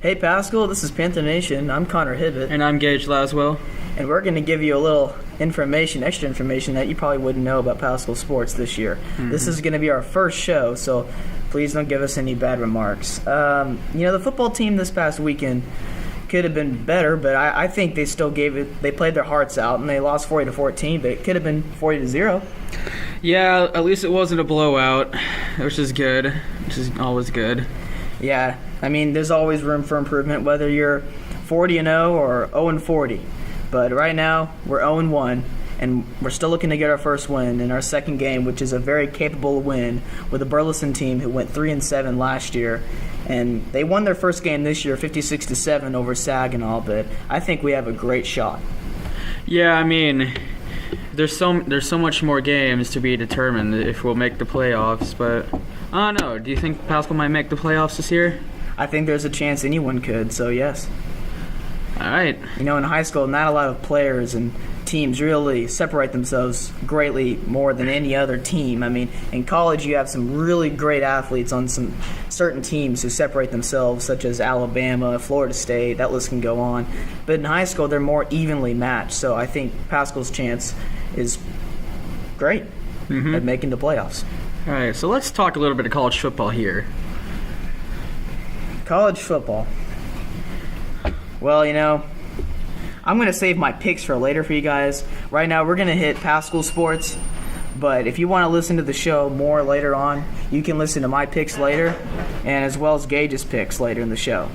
Hey Pascal, this is Panther Nation. I'm Connor Hibbett, And I'm Gage Laswell. and we're going to give you a little extra information that you probably wouldn't know about Pascal sports this year. This is going to be our first show, so please don't give us any bad remarks. The football team this past weekend could have been better, but I think they still they played their hearts out, and they lost 40-14, but it could have been 40-0. Yeah, at least it wasn't a blowout, which is good, which is always good. Yeah, I mean, there's always room for improvement, whether you're 40-0 or 0-40. But right now, we're 0-1, and we're still looking to get our first win in our second game, which is a very capable win with a Burleson team who went 3-7 last year. And they won their first game this year, 56-7 over Saginaw, but I think we have a great shot. Yeah, I mean, there's so much more games to be determined if we'll make the playoffs, but I don't know. Do you think Pascal might make the playoffs this year? I think there's a chance anyone could, so yes. All right. In high school, not a lot of players and teams really separate themselves greatly more than any other team. I mean, in college, you have some really great athletes on some certain teams who separate themselves, such as Alabama, Florida State, that list can go on. But in high school, they're more evenly matched, so I think Pascal's chance is great at making the playoffs. All right, so let's talk a little bit of college football here. College football. Well, I'm going to save my picks for later for you guys. Right now, we're going to hit Pascal sports. But if you want to listen to the show more later on, you can listen to my picks later, and as well as Gage's picks later in the show.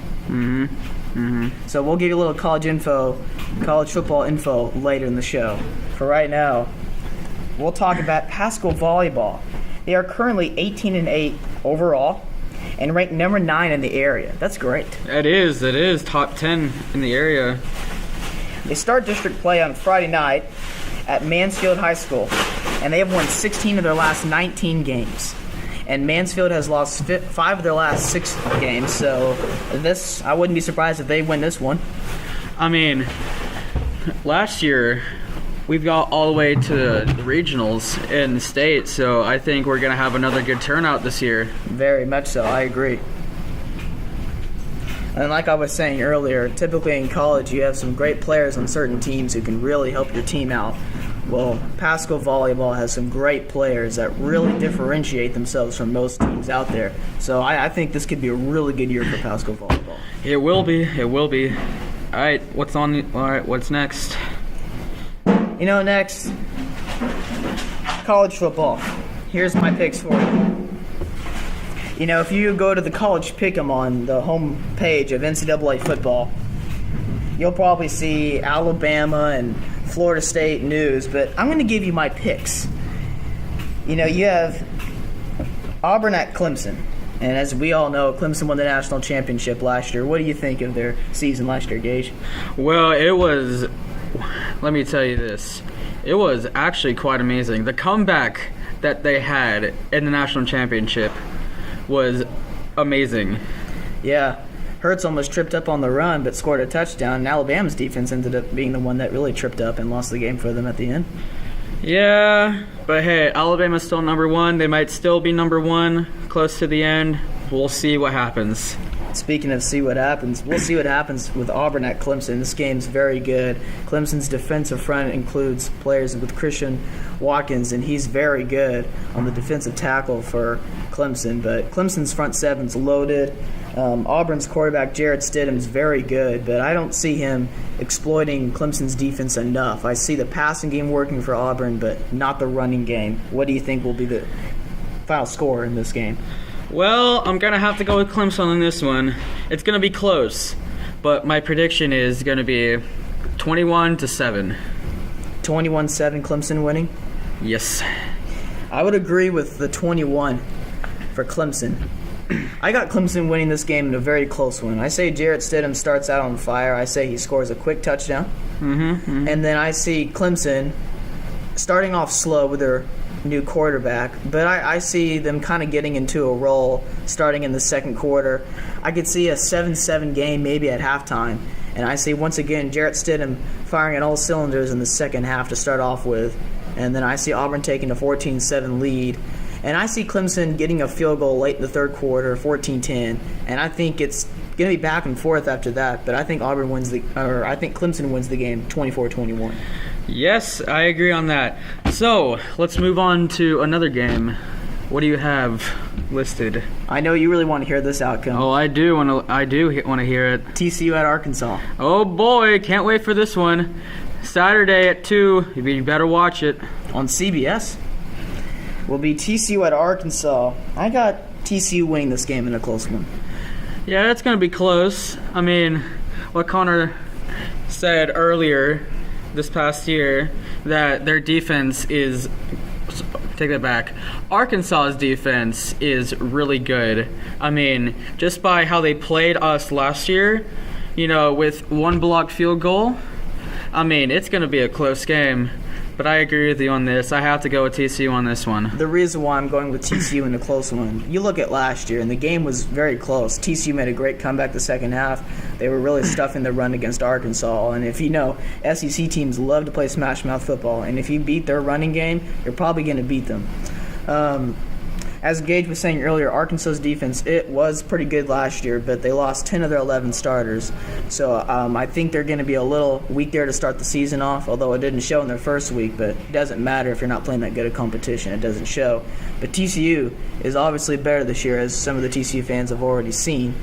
So we'll give you a little college football info later in the show. For right now, we'll talk about Pascal volleyball. They are currently 18-8 overall and ranked number 9 in the area. That's great. It is top 10 in the area. They start district play on Friday night at Mansfield High School, and they have won 16 of their last 19 games. And Mansfield has lost 5 of their last 6 games, so I wouldn't be surprised if they win this one. I mean, last year we've got all the way to the regionals in the state, so I think we're going to have another good turnout this year. Very much so, I agree. And like I was saying earlier, typically in college you have some great players on certain teams who can really help your team out. Well, Pascal volleyball has some great players that really differentiate themselves from most teams out there. So I think this could be a really good year for Pascal volleyball. It will be. All right, what's next? Next, college football. Here's my picks for you. If you go to the college pick'em on the home page of NCAA football, you'll probably see Alabama and Florida State news, but I'm going to give you my picks. You have Auburn at Clemson, and as we all know, Clemson won the national championship last year. What do you think of their season last year, Gage? Well, let me tell you this. It was actually quite amazing. The comeback that they had in the national championship was amazing. Yeah. Hurts almost tripped up on the run but scored a touchdown, and Alabama's defense ended up being the one that really tripped up and lost the game for them at the end. Yeah, but hey, Alabama's still number 1. They might still be number 1 close to the end. We'll see what happens. Speaking of see what happens, we'll see what happens with Auburn at Clemson. This game's very good. Clemson's defensive front includes players with Christian Watkins, and he's very good on the defensive tackle for Clemson. But Clemson's front seven's loaded. Auburn's quarterback, Jared Stidham's very good, but I don't see him exploiting Clemson's defense enough. I see the passing game working for Auburn, but not the running game. What do you think will be the final score in this game? Well, I'm going to have to go with Clemson on this one. It's going to be close, but my prediction is going to be 21-7. 21-7 Clemson winning? Yes. I would agree with the 21 for Clemson. I got Clemson winning this game in a very close one. I say Jarrett Stidham starts out on fire. I say he scores a quick touchdown. And then I see Clemson starting off slow with their new quarterback, but I see them kind of getting into a roll starting in the second quarter. I could see a 7-7 game maybe at halftime, and I see once again Jarrett Stidham firing at all cylinders in the second half to start off with, and then I see Auburn taking a 14-7 lead, and I see Clemson getting a field goal late in the third quarter, 14-10, and I think it's going to be back and forth after that, but I think I think Clemson wins the game 24-21. Yes, I agree on that. So, let's move on to another game. What do you have listed? I know you really want to hear this outcome. Oh, I do want to hear it. TCU at Arkansas. Oh boy, can't wait for this one. Saturday at 2. You better watch it. On CBS will be TCU at Arkansas. I got TCU winning this game in a close one. Yeah, it's going to be close. I mean, what Connor said earlier this past year, that their defense is... Take that back. Arkansas's defense is really good. I mean, just by how they played us last year, with one blocked field goal, I mean, it's going to be a close game. But I agree with you on this. I have to go with TCU on this one. The reason why I'm going with TCU in a close one, you look at last year, and the game was very close. TCU made a great comeback the second half. They were really stuffing the run against Arkansas. And if you know, SEC teams love to play smash mouth football. And if you beat their running game, you're probably going to beat them. As Gage was saying earlier, Arkansas's defense, it was pretty good last year, but they lost 10 of their 11 starters. So I think they're going to be a little weak there to start the season off, although it didn't show in their first week. But it doesn't matter if you're not playing that good a competition. It doesn't show. But TCU is obviously better this year, as some of the TCU fans have already seen.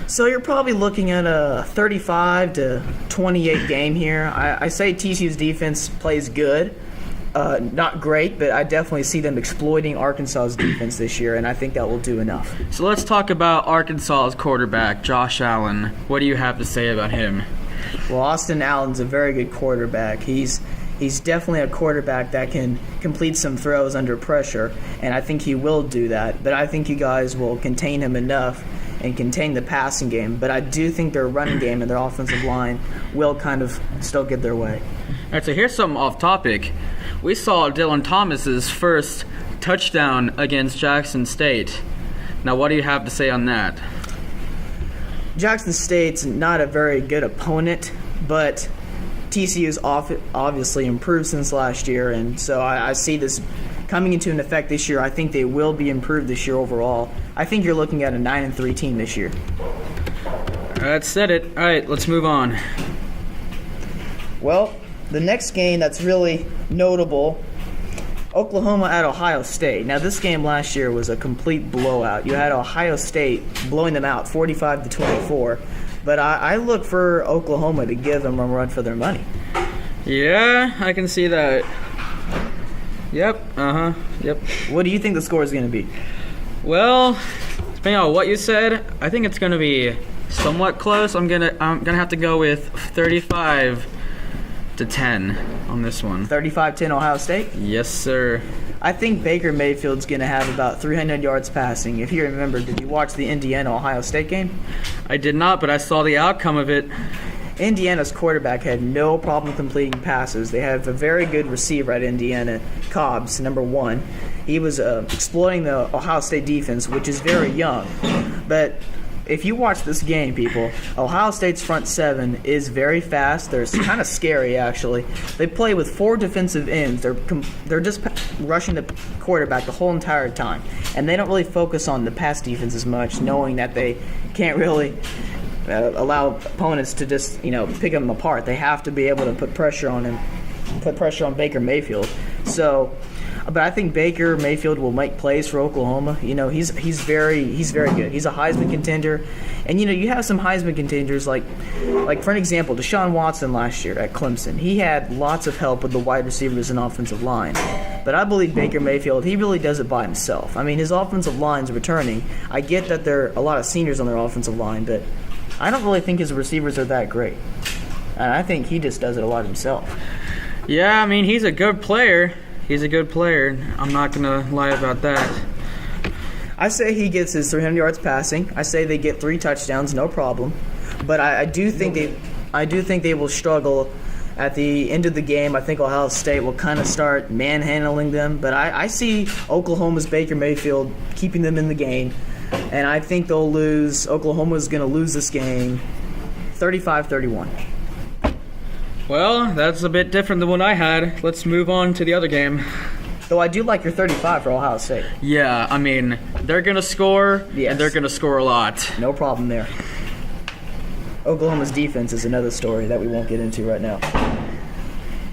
So you're probably looking at a 35-28 game here. I say TCU's defense plays good. Not great, but I definitely see them exploiting Arkansas's defense this year, and I think that will do enough. So let's talk about Arkansas's quarterback, Josh Allen. What do you have to say about him? Well, Austin Allen's a very good quarterback. He's definitely a quarterback that can complete some throws under pressure, and I think he will do that. But I think you guys will contain him enough and contain the passing game. But I do think their running game and their offensive line will kind of still get their way. All right, so here's something off topic. We saw Dylan Thomas's first touchdown against Jackson State. Now, what do you have to say on that? Jackson State's not a very good opponent, but TCU's obviously improved since last year, and so I see this coming into an effect this year. I think they will be improved this year overall. I think you're looking at a 9-3 team this year. That said it. All right, let's move on. Well, the next game that's really notable, Oklahoma at Ohio State. Now, this game last year was a complete blowout. You had Ohio State blowing them out 45-24, but I look for Oklahoma to give them a run for their money. Yeah, I can see that. Yep, yep. What do you think the score is going to be? Well, depending on what you said, I think it's going to be somewhat close. I'm gonna have to go with 35-10 on this one. 35-10 Ohio State? Yes, sir. I think Baker Mayfield's going to have about 300 yards passing. If you remember, did you watch the Indiana-Ohio State game? I did not, but I saw the outcome of it. Indiana's quarterback had no problem completing passes. They have a very good receiver at Indiana, Cobbs, number 1. He was exploiting the Ohio State defense, which is very young. But if you watch this game, people, Ohio State's front 7 is very fast. They're kind of scary, actually. They play with 4 defensive ends. They're just rushing the quarterback the whole entire time. And they don't really focus on the pass defense as much, knowing that they can't really allow opponents to just, pick them apart. They have to be able to put pressure on him, put pressure on Baker Mayfield. So, but I think Baker Mayfield will make plays for Oklahoma. He's very good. He's a Heisman contender, and you have some Heisman contenders like for an example, Deshaun Watson last year at Clemson. He had lots of help with the wide receivers and offensive line, but I believe Baker Mayfield, he really does it by himself. I mean, his offensive line's returning. I get that there are a lot of seniors on their offensive line, but I don't really think his receivers are that great, and I think he just does it a lot himself. Yeah, I mean, he's a good player. He's a good player. I'm not going to lie about that. I say he gets his 300 yards passing. I say they get 3 touchdowns, no problem. But I do think they will struggle at the end of the game. I think Ohio State will kind of start manhandling them. But I see Oklahoma's Baker Mayfield keeping them in the game. And I think they'll lose. Oklahoma's going to lose this game 35-31. Well, that's a bit different than what I had. Let's move on to the other game. Though I do like your 35 for Ohio State. Yeah, I mean, they're going to score, yes, and they're going to score a lot. No problem there. Oklahoma's defense is another story that we won't get into right now.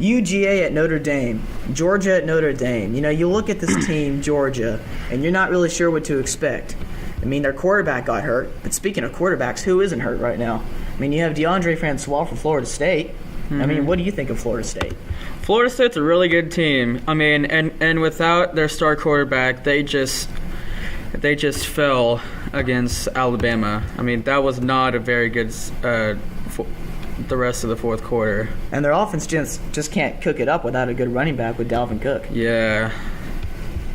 UGA at Notre Dame, Georgia at Notre Dame. You look at this team, Georgia, and you're not really sure what to expect. I mean, their quarterback got hurt, but speaking of quarterbacks, who isn't hurt right now? I mean, you have DeAndre Francois from Florida State. I mean, what do you think of Florida State? Florida State's a really good team. I mean, and without their star quarterback, they just fell against Alabama. I mean, that was not a very good the rest of the fourth quarter. And their offense just can't cook it up without a good running back with Dalvin Cook. Yeah.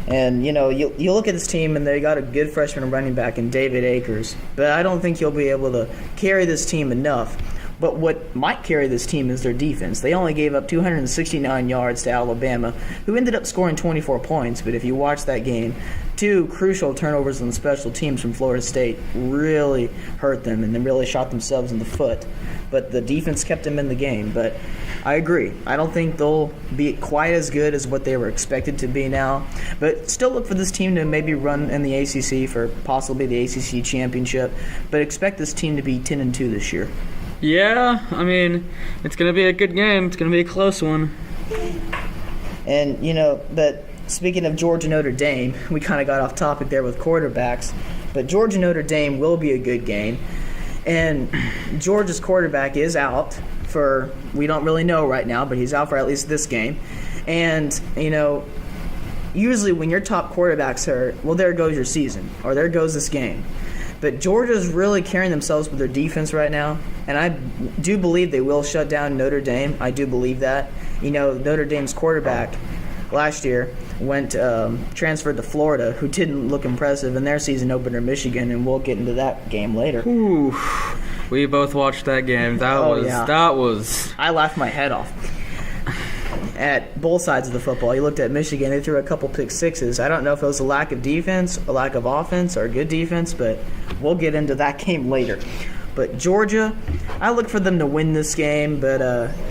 And, you look at this team, and they got a good freshman running back in David Akers. But I don't think he'll be able to carry this team enough. But what might carry this team is their defense. They only gave up 269 yards to Alabama, who ended up scoring 24 points. But if you watch that game, 2 crucial turnovers on the special teams from Florida State really hurt them and then really shot themselves in the foot. But the defense kept them in the game. But I agree. I don't think they'll be quite as good as what they were expected to be now. But still look for this team to maybe run in the ACC for possibly the ACC championship. But expect this team to be 10-2 this year. Yeah, I mean, it's going to be a good game. It's going to be a close one. And, but speaking of Georgia Notre Dame, we kind of got off topic there with quarterbacks. But Georgia Notre Dame will be a good game. And Georgia's quarterback is out for, we don't really know right now, but he's out for at least this game. And, usually when your top quarterback's hurt, well, there goes your season, or there goes this game. But Georgia's really carrying themselves with their defense right now, and I do believe they will shut down Notre Dame. I do believe that. Notre Dame's quarterback last year transferred to Florida, who didn't look impressive in their season opener, Michigan, and we'll get into that game later. Ooh, we both watched that game. That was. I laughed my head off. At both sides of the football. You looked at Michigan, they threw a couple pick sixes. I don't know if it was a lack of defense, a lack of offense, or good defense, but we'll get into that game later. But Georgia, I look for them to win this game, but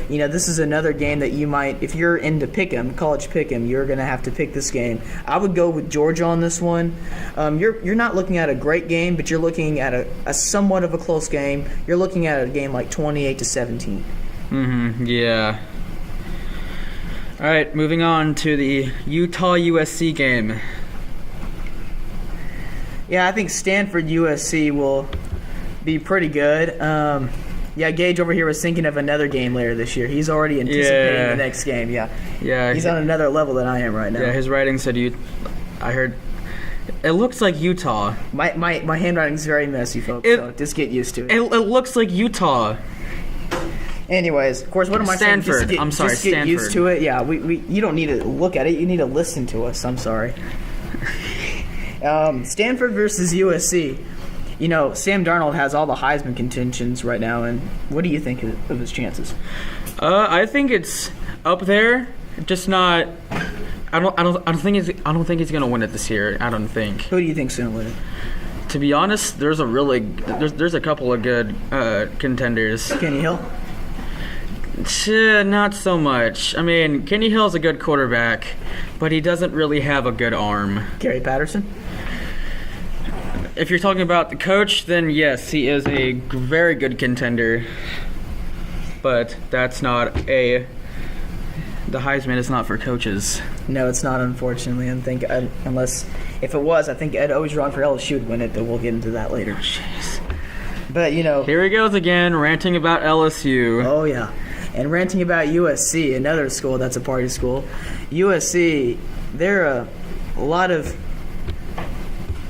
this is another game that you might, if you're into pick'em, college pick'em, you're going to have to pick this game. I would go with Georgia on this one. You're not looking at a great game, but you're looking at a somewhat of a close game. You're looking at a game like 28-17. Yeah. All right, moving on to the Utah-USC game. Yeah, I think Stanford-USC will be pretty good. Gage over here was thinking of another game later this year. He's already anticipating the next game. Yeah. He's on another level than I am right now. Yeah, his writing said I heard. It looks like Utah. My handwriting's very messy, folks. So just get used to it. It looks like Utah. Anyways, of course, what am I saying? Stanford. Just get used to it. Yeah, you don't need to look at it. You need to listen to us. I'm sorry. Stanford versus USC. Sam Darnold has all the Heisman contentions right now, and what do you think of his chances? I think it's up there, just not. I don't think he's gonna win it this year. I don't think. Who do you think's gonna win it? To be honest, there's a couple of good contenders. Kenny Hill. Not so much. I mean, Kenny Hill's a good quarterback, but he doesn't really have a good arm. Gary Patterson? If you're talking about the coach, then yes, he is a very good contender. But that's not the Heisman is not for coaches. No, it's not, unfortunately. If it was, I think Ed Ogeron for LSU would win it, but we'll get into that later. Jeez. But, Here he goes again, ranting about LSU. Oh, yeah. And ranting about USC, another school that's a party school. USC, there are a lot of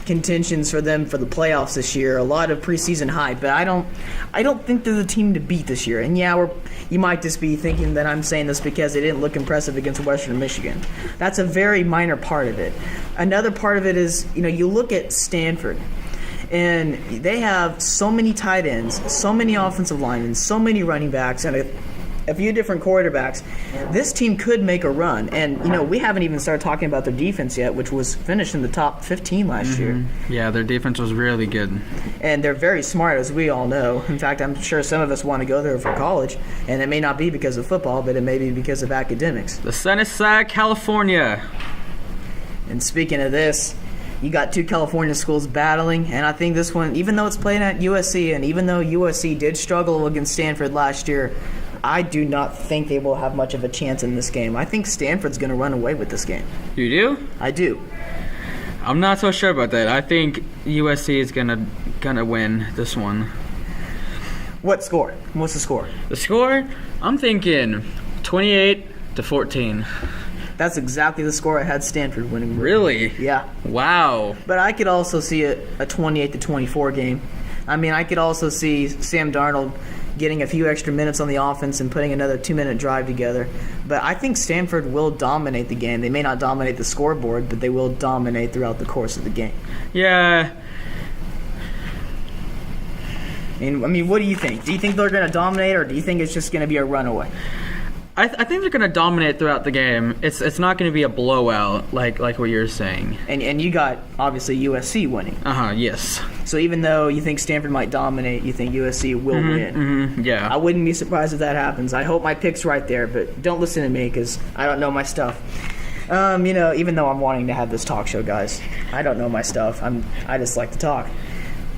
contentions for them for the playoffs this year, a lot of preseason hype, but I don't think they're the team to beat this year. And yeah, you might just be thinking that I'm saying this because they didn't look impressive against Western Michigan. That's a very minor part of it. Another part of it is, you look at Stanford, and they have so many tight ends, so many offensive linemen, so many running backs, and a few different quarterbacks. This team could make a run. And, we haven't even started talking about their defense yet, which was finished in the top 15 last year. Yeah, their defense was really good. And they're very smart, as we all know. In fact, I'm sure some of us want to go there for college. And it may not be because of football, but it may be because of academics. The Sunny Side, California. And speaking of this, You got two California schools battling, and I think this one, even though it's playing at USC, and even though USC did struggle against Stanford last year, I do not think they will have much of a chance in this game. I think Stanford's going to run away with this game. You do? I do. I'm not so sure about that. I think USC is gonna win this one. What score? What's the score? The score? I'm thinking 28-14. That's exactly the score I had Stanford winning. Really? Yeah. Wow. But I could also see a 28-24 game. I mean, I could also see Sam Darnold getting a few extra minutes on the offense and putting another 2-minute drive together. But I think Stanford will dominate the game. They may not dominate the scoreboard, but they will dominate throughout the course of the game. Yeah. And, I mean, what do you think? Do you think they're going to dominate, or do you think it's just going to be a runaway? I think they're going to dominate throughout the game. It's not going to be a blowout like what you're saying. And you got, obviously, USC winning. Yes. So even though you think Stanford might dominate, you think USC will win. Yeah. I wouldn't be surprised if that happens. I hope my pick's right there, but don't listen to me because I don't know my stuff. Even though I'm wanting to have this talk show, guys, I don't know my stuff. I just like to talk.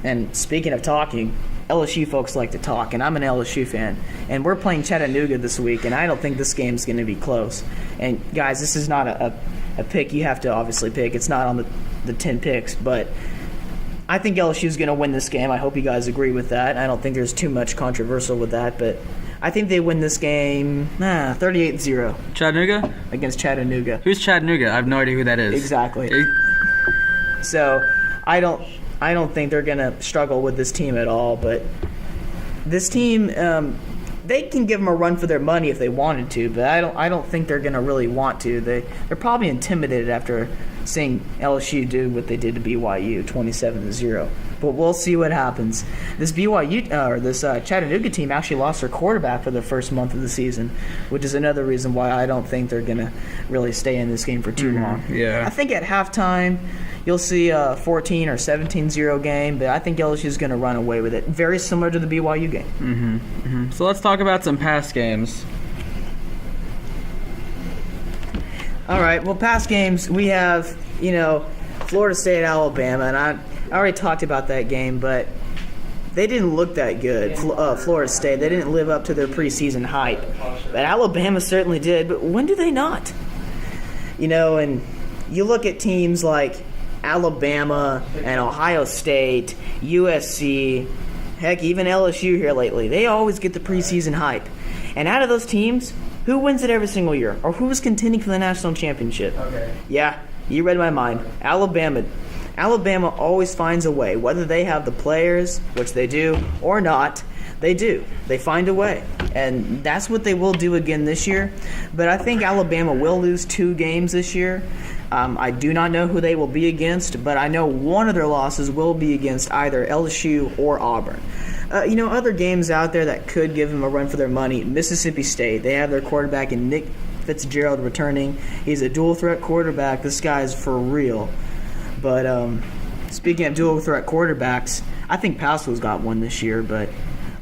And speaking of talking, LSU folks like to talk, and I'm an LSU fan. And we're playing Chattanooga this week, and I don't think this game's going to be close. And, guys, this is not a pick you have to obviously pick. It's not on the 10 picks, but I think LSU's going to win this game. I hope you guys agree with that. I don't think there's too much controversial with that, but I think they win this game 38-0. Chattanooga? Against Chattanooga. Who's Chattanooga? I have no idea who that is. Exactly. So I don't think they're going to struggle with this team at all, but this team, they can give them a run for their money if they wanted to, but I don't think they're going to really want to. They're probably intimidated after seeing LSU do what they did to BYU, 27-0. But we'll see what happens. This Chattanooga team actually lost their quarterback for the first month of the season, which is another reason why I don't think they're going to really stay in this game for too long. Yeah. I think at halftime you'll see a 14 or 17-0 game, but I think LSU is going to run away with it. Very similar to the BYU game. So let's talk about some past games. All right, well, past games, we have, Florida State, Alabama, and I already talked about that game, but they didn't look that good, Florida State. They didn't live up to their preseason hype. But Alabama certainly did, but when do they not? And you look at teams like Alabama and Ohio State, USC, heck, even LSU here lately. They always get the preseason hype. And out of those teams, who wins it every single year? Or who is contending for the national championship? Okay. Yeah, you read my mind. Alabama. Alabama always finds a way. Whether they have the players, which they do, or not, they do. They find a way. And that's what they will do again this year. But I think Alabama will lose 2 games this year. I do not know who they will be against, but I know one of their losses will be against either LSU or Auburn. Other games out there that could give them a run for their money, Mississippi State. They have their quarterback in Nick Fitzgerald returning. He's a dual-threat quarterback. This guy is for real. But speaking of dual-threat quarterbacks, I think Pascal's got one this year, but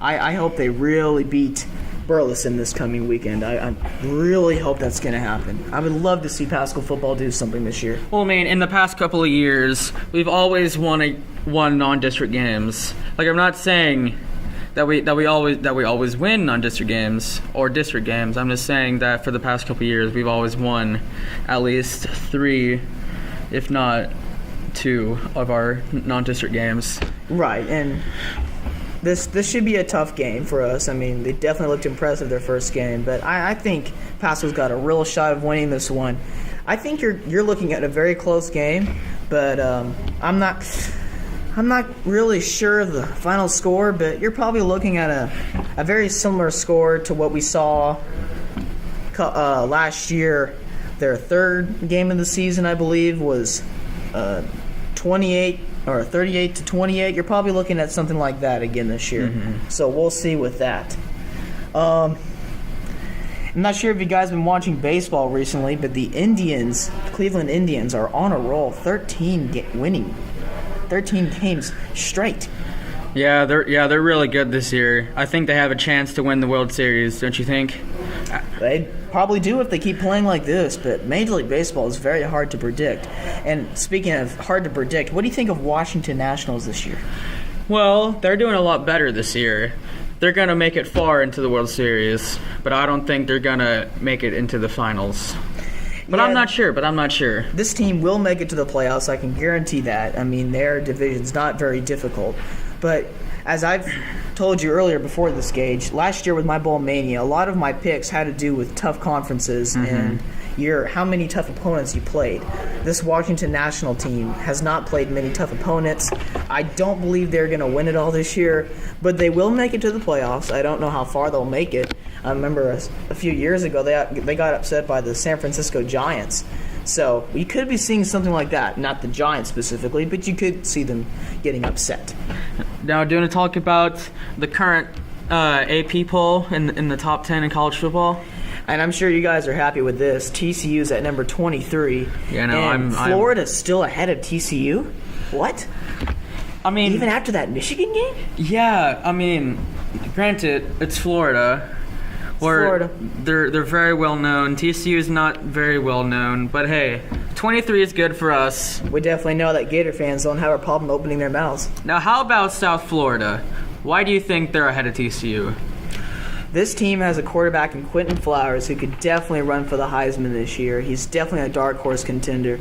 I hope they really beat Burleson this coming weekend. I really hope that's going to happen. I would love to see Pascal football do something this year. Well, man, in the past couple of years, we've always won non-district games. Like, I'm not saying that we always win non-district games or district games. I'm just saying that for the past couple of years, we've always won at least 3, if not 2, of our non-district games. Right, and This should be a tough game for us. I mean, they definitely looked impressive their first game, but I think Pascal's got a real shot of winning this one. I think you're looking at a very close game, but I'm not really sure of the final score, but you're probably looking at a very similar score to what we saw last year. Their third game of the season, I believe, was 28 or 38-28. You're probably looking at something like that again this year. So we'll see with that. I'm not sure if you guys have been watching baseball recently, but the Cleveland Indians, are on a roll. 13 games straight. Yeah, they're really good this year. I think they have a chance to win the World Series, don't you think? They probably do if they keep playing like this, but Major League Baseball is very hard to predict. And speaking of hard to predict, what do you think of Washington Nationals this year? Well, they're doing a lot better this year. They're going to make it far into the World Series, but I don't think they're going to make it into the finals. But I'm not sure. This team will make it to the playoffs. I can guarantee that. I mean, their division's not very difficult. But as I've told you earlier before this, Gage, last year with my Bowl Mania, a lot of my picks had to do with tough conferences and how many tough opponents you played. This Washington National team has not played many tough opponents. I don't believe they're going to win it all this year, but they will make it to the playoffs. I don't know how far they'll make it. I remember a few years ago they got upset by the San Francisco Giants. So we could be seeing something like that. Not the Giants specifically, but you could see them getting upset. Now, do you want to talk about the current AP poll in the top 10 in college football? And I'm sure you guys are happy with this. TCU's at number 23. Yeah, no, and Florida's still ahead of TCU? What? I mean, even after that Michigan game? Yeah, I mean, granted, it's Florida. Florida. They're very well known. TCU is not very well known, but hey, 23 is good for us. We definitely know that Gator fans don't have a problem opening their mouths. Now, how about South Florida? Why do you think they're ahead of TCU? This team has a quarterback in Quentin Flowers who could definitely run for the Heisman this year. He's definitely a dark horse contender.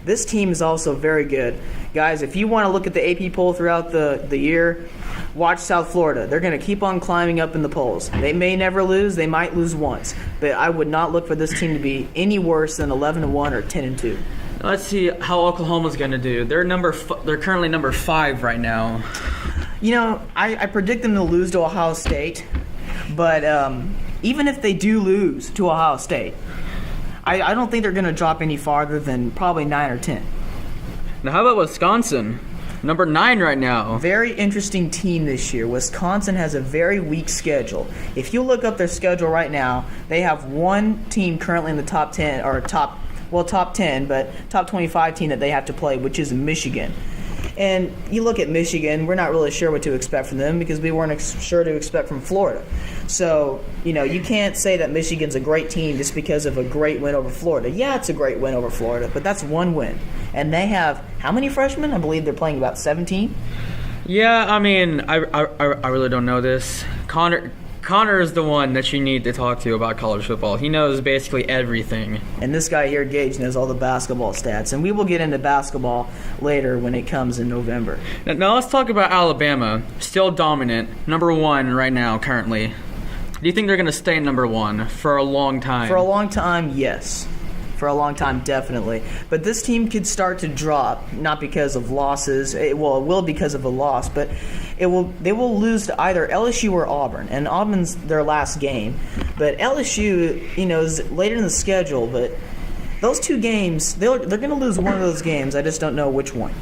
This team is also very good. Guys, if you want to look at the AP poll throughout the year, watch South Florida. They're going to keep on climbing up in the polls. They may never lose. They might lose once. But I would not look for this team to be any worse than 11-1 or 10-2. Let's see how Oklahoma's going to do. They're currently number 5 right now. You know, I predict them to lose to Ohio State. But even if they do lose to Ohio State, I don't think they're going to drop any farther than probably 9 or 10. Now, how about Wisconsin? Number 9 right now. Very interesting team this year. Wisconsin has a very weak schedule. If you look up their schedule right now, they have one team currently in the top 10, or top 10, but top 25 team that they have to play, which is Michigan. And you look at Michigan, we're not really sure what to expect from them because we weren't sure to expect from Florida. So, you can't say that Michigan's a great team just because of a great win over Florida. Yeah, it's a great win over Florida, but that's one win. And they have how many freshmen? I believe they're playing about 17. Yeah, I mean, I really don't know this. Connor is the one that you need to talk to about college football. He knows basically everything. And this guy here, Gage, knows all the basketball stats. And we will get into basketball later when it comes in November. Now let's talk about Alabama. Still dominant. Number 1 right now, currently. Do you think they're going to stay number 1 for a long time? For a long time, yes. For a long time, definitely. But this team could start to drop, not because of losses. It will because of a loss, but they will lose to either LSU or Auburn. And Auburn's their last game. But LSU, is later in the schedule, but those two games, they're going to lose one of those games. I just don't know which one.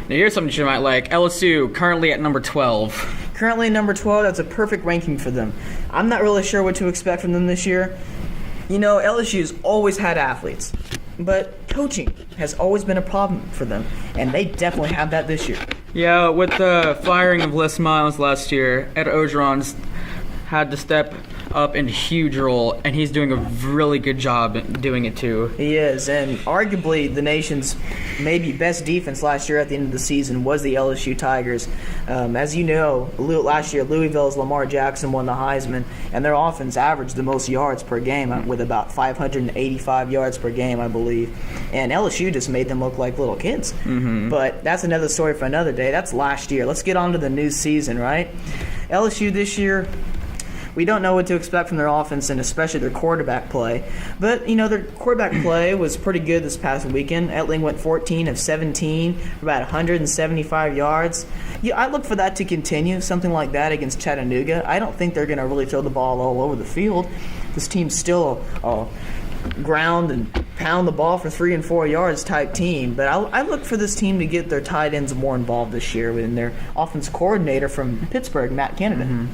Now here's something you might like. LSU currently at number 12. Currently number 12, that's a perfect ranking for them. I'm not really sure what to expect from them this year. LSU's always had athletes, but coaching has always been a problem for them, and they definitely have that this year. Yeah, with the firing of Les Miles last year, Ed Orgeron's had to step up in a huge role, and he's doing a really good job doing it too. He is, and arguably the nation's maybe best defense last year at the end of the season was the LSU Tigers. As you know, last year Louisville's Lamar Jackson won the Heisman, and their offense averaged the most yards per game with about 585 yards per game, I believe. And LSU just made them look like little kids. Mm-hmm. But that's another story for another day. That's last year. Let's get on to the new season, right? LSU this year, we don't know what to expect from their offense and especially their quarterback play. But, their quarterback play was pretty good this past weekend. Etling went 14 of 17 for about 175 yards. Yeah, I look for that to continue, something like that against Chattanooga. I don't think they're going to really throw the ball all over the field. This team's still ground and pound the ball for 3 and 4 yards type team. But I look for this team to get their tight ends more involved this year with their offense coordinator from Pittsburgh, Matt Canada. Mm-hmm.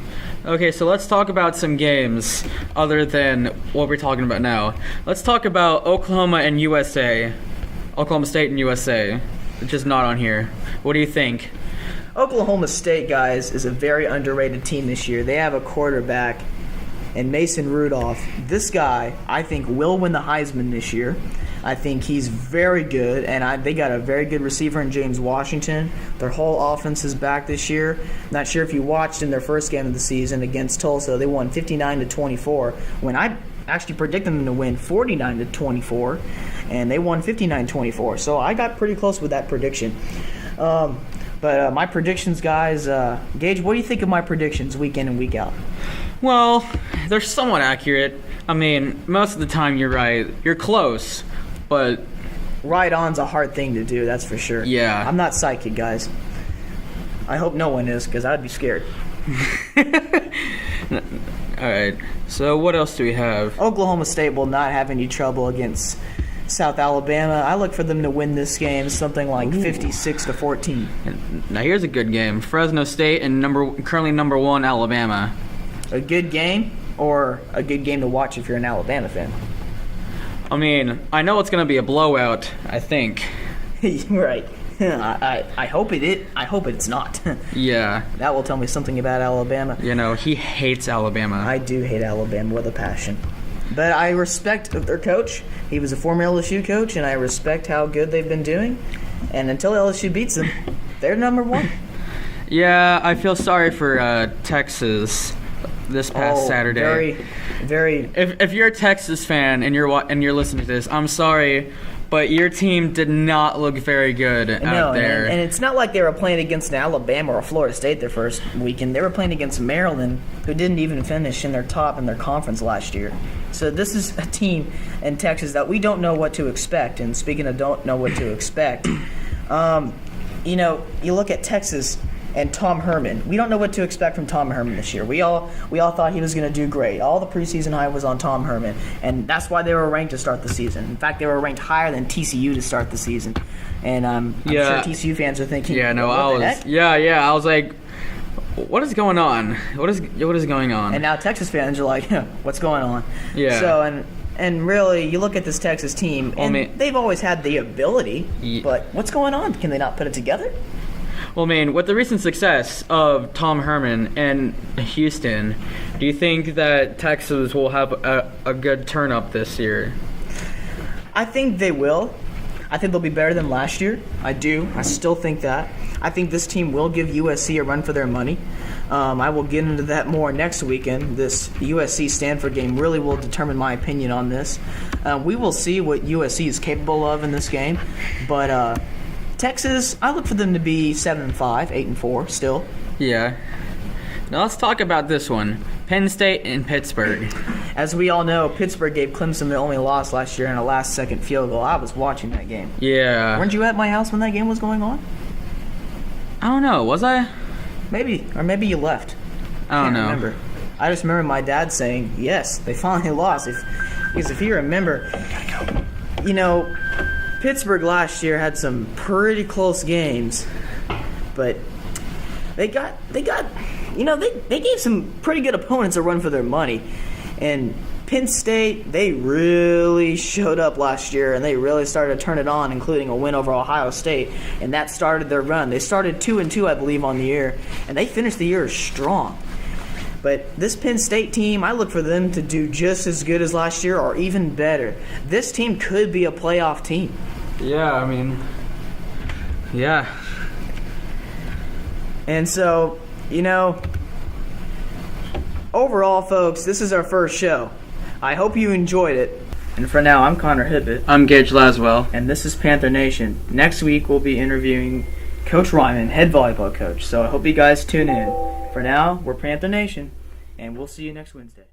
Okay, so let's talk about some games other than what we're talking about now. Let's talk about Oklahoma and USA. Oklahoma State and USA, which is not on here. What do you think? Oklahoma State, guys, is a very underrated team this year. They have a quarterback and Mason Rudolph. This guy, I think, will win the Heisman this year. I think he's very good, and they got a very good receiver in James Washington. Their whole offense is back this year. Not sure if you watched in their first game of the season against Tulsa. They won 59-24, when I actually predicted them to win 49-24, and they won 59-24. So I got pretty close with that prediction. But my predictions, guys, Gage, what do you think of my predictions week in and week out? Well, they're somewhat accurate. I mean, most of the time you're right. You're close, but right on's a hard thing to do, that's for sure. Yeah. I'm not psychic, guys. I hope no one is, because I'd be scared. All right. So what else do we have? Oklahoma State will not have any trouble against South Alabama. I look for them to win this game something like 56-14. Now here's a good game: Fresno State and currently number 1 Alabama. A good game, or a good game to watch if you're an Alabama fan? I mean, I know it's going to be a blowout, I think. Right. I hope I hope it's not. Yeah. That will tell me something about Alabama. You know, he hates Alabama. I do hate Alabama with a passion. But I respect their coach. He was a former LSU coach, and I respect how good they've been doing. And until LSU beats them, they're number 1. Yeah, I feel sorry for Texas this past Saturday. Very. If you're a Texas fan and you're listening to this, I'm sorry, but your team did not look very good out there. And it's not like they were playing against an Alabama or a Florida State their first weekend. They were playing against Maryland, who didn't even finish in their top in their conference last year. So this is a team in Texas that we don't know what to expect. And speaking of don't know what to expect, you look at Texas and Tom Herman. We don't know what to expect from Tom Herman this year. We all thought he was going to do great. All the preseason hype was on Tom Herman, and that's why they were ranked to start the season. In fact, they were ranked higher than TCU to start the season. And I'm sure TCU fans are thinking, yeah, no, I was like, what is going on? What is going on? And now Texas fans are like, what's going on? Yeah. So and really, you look at this Texas team, and they've always had the ability, but what's going on? Can they not put it together? Well, man, with the recent success of Tom Herman and Houston, do you think that Texas will have a good turn-up this year? I think they will. I think they'll be better than last year. I do. I still think that. I think this team will give USC a run for their money. I will get into that more next weekend. This USC-Stanford game really will determine my opinion on this. We will see what USC is capable of in this game, but Texas, I look for them to be 7-5, 8-4 still. Yeah. Now let's talk about this one. Penn State and Pittsburgh. As we all know, Pittsburgh gave Clemson their only loss last year in a last-second field goal. I was watching that game. Yeah. Weren't you at my house when that game was going on? I don't know. Was I? Maybe. Or maybe you left. I don't know. Remember. I just remember my dad saying, yes, they finally lost. Because if you remember, Pittsburgh last year had some pretty close games, but they gave some pretty good opponents a run for their money. And Penn State, they really showed up last year, and they really started to turn it on, including a win over Ohio State, and that started their run. They started 2-2, I believe, on the year, and they finished the year strong. But this Penn State team, I look for them to do just as good as last year or even better. This team could be a playoff team. Yeah, I mean, yeah. And so, overall, folks, this is our first show. I hope you enjoyed it. And for now, I'm Connor Hibbett. I'm Gage Laswell. And this is Panther Nation. Next week, we'll be interviewing Coach Ryman, head volleyball coach. So I hope you guys tune in. For now, we're Panther Nation, and we'll see you next Wednesday.